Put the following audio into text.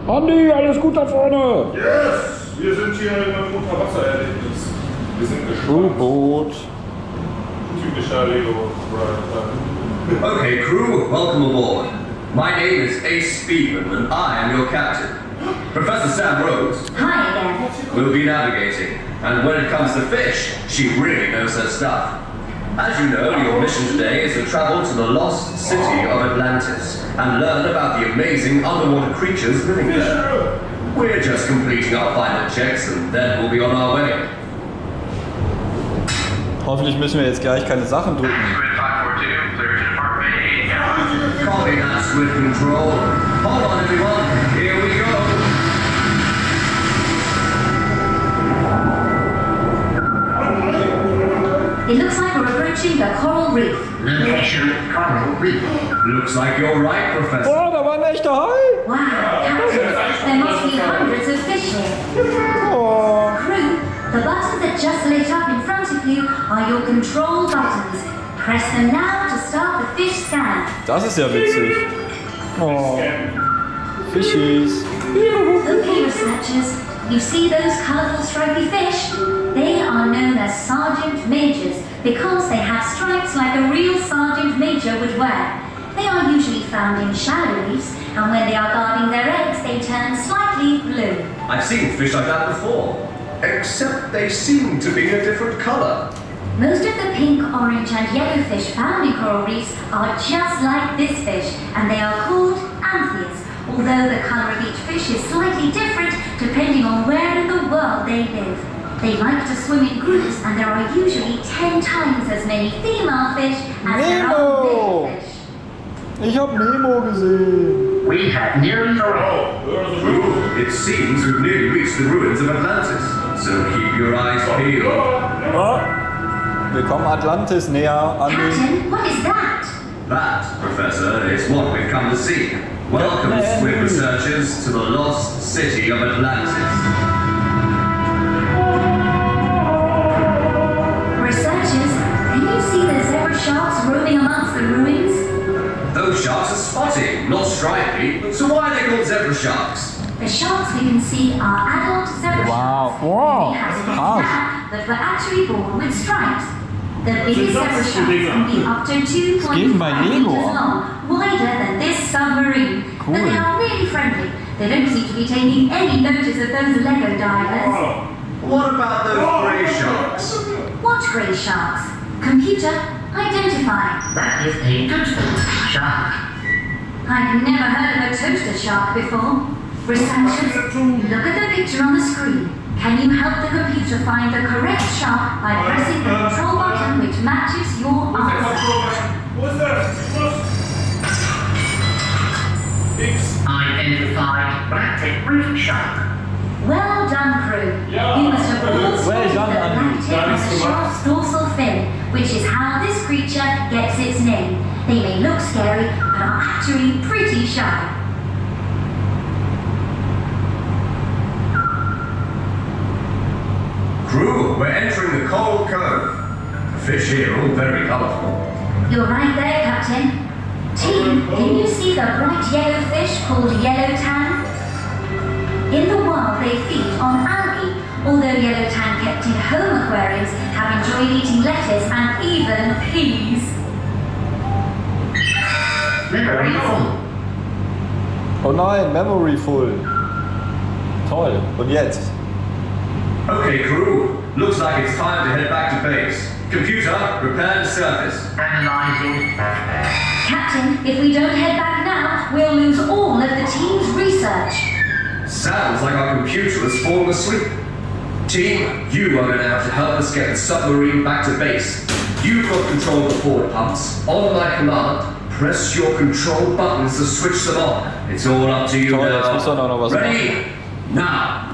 Andi, alles gut da vorne? Yes! Wir sind hier in einem Unterwassererlebnis. Wir sind gespannt. U-Boot. Typischer Lego. Okay, crew, welcome aboard. My name is Ace Speedman and I am your captain. Professor Sam Rhodes. Hi again. Will be navigating, and when it comes to fish, she really knows her stuff. As you know, your mission today is to travel to the lost city of Atlantis and learn about the amazing underwater creatures living there. We're just completing our final checks and then we'll be on our way. Hoffentlich müssen wir jetzt gleich keine Sachen drücken. Copy that, Squid Control. Hold on, everyone. Here we go. It looks like we're approaching the coral reef. Location, coral reef. Looks like you're right, Professor. Oh, da war ein echter Hai. Wow, Captain, there must be hundreds of fish here. Oh. Crew, the buttons that just lit up in front of you are your control buttons. Press them now to start the fish scan. Das ist ja witzig. Oh. Fishies. Okay, researchers, you see those colourful stripy fish? They are known as sergeant majors because they have stripes like a real sergeant major would wear. They are usually found in shallow reefs, and when they are guarding their eggs, they turn slightly blue. I've seen fish like that before, except they seem to be a different colour. Most of the pink, orange and yellow fish found in coral reefs are just like this fish, and they are called amphias, although the colour of each fish is slightly different depending on where in the world they live. They like to swim in groups, and there are usually 10 times as many female fish as there are male fish. Ich hab Nemo gesehen. We have nearly arrived. It seems we've nearly reached the ruins of Atlantis, so keep your eyes peeled. Oh. Wir kommen Atlantis näher, Andi. Captain, what is that? That, Professor, is what we've come to see. Welcome, Squid researchers, to the lost city of Atlantis. Researchers, can you see the zebra sharks roaming amongst the ruins? Those sharks are spotty, not stripy, so why are they called zebra sharks? The sharks we can see are adult zebra sharks. Wow. They have Wow. now, but were actually born with stripes. The biggest zebra sharks can be up to 2.5 bei meters Lego. long, wider than this submarine. Cool. But they are really friendly. They don't seem to be taking any notice of those Lego divers. What about those grey sharks? What grey sharks? Computer, identify. That is a toaster shark. I've never heard of a toaster shark before. Researchers, look at the picture on the screen. Can you help the computer find the correct shark by pressing the control button which matches your answer? What's that? X. Identified Black reef shark. Well done, crew. Yeah. You must have all Well spotted done, the Andy. black tip of the shark's dorsal fin, which is how this creature gets its name. They may look scary, but are actually pretty shy. Crew, we're entering the Coral Cove. The fish here are all very colourful. You're right there, Captain. Team, can you see the bright yellow fish called yellow tan? In the wild, they feed on algae, although yellow tan kept in home aquariums have enjoyed eating lettuce and even peas. Memory full. Oh nein, Memory full. Toll. Und jetzt? Okay, crew. Looks like it's time to head back to base. Computer, prepare to surface. Analyzing. Captain, if we don't head back now, we'll lose all of the team's research. Sounds like our computer has fallen asleep. Team, you are going to have to help us get the submarine back to base. You've got control of the forward pumps. On my command, press your control buttons to switch them on. It's all up to you Toll, jetzt now. muss er noch was Ready? Now.